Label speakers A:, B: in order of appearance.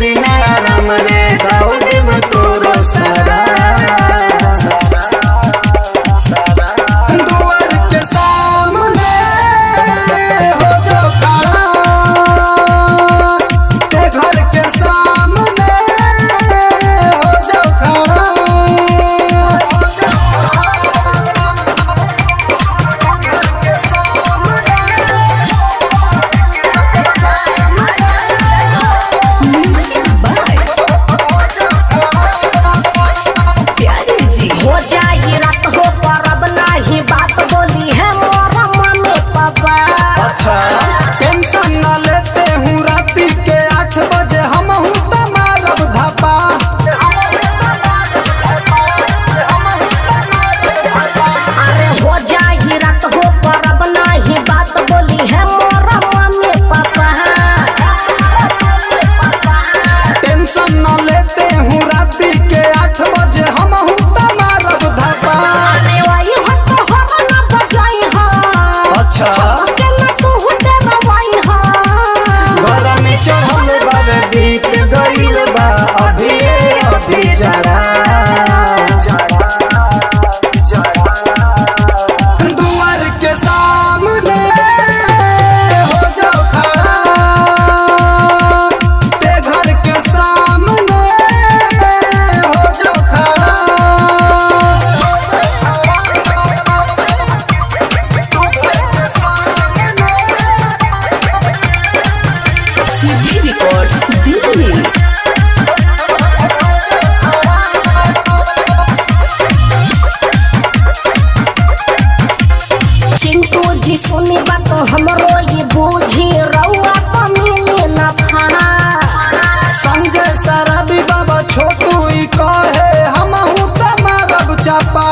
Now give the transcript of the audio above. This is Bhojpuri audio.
A: करी ना आराम रे दाऊ देव तोरो सारा दुआर के सामने हो जो खड़ा ते घर के सामने हो जो खड़ा
B: हो जाई रात हो परब नाही बात बोली है मोर मम्मी पापा।
A: अच्छा टेंशन न लेते हूँ राती के 8 बजे हम हूँ तमारब धापा
B: अरे हो जाई रात हो परब नाही बात बोली है मोर मम्मी पापा।
A: टेंशन न लेते हूँ राती के 8 बजे हम हूँ तमारब धापा
B: अरे वही हो तो हम ना बजाई हो
A: अच्छा
B: के ना तू हुटे रवाई हो
A: घर में चढ़ल बाबे बीत गईल बा अभी जड़ा दुआर के सामने हो जाओ खड़ा ते घर के सामने हो जाओ खड़ा
C: CD Records Delhi।
B: चिंटू जी सुनी बात हमरो ये बूझी रउआ तो मिले ना फाना।
A: संजय सराबी बाबा छोटू ई कहे हम हूँ तमारब चापा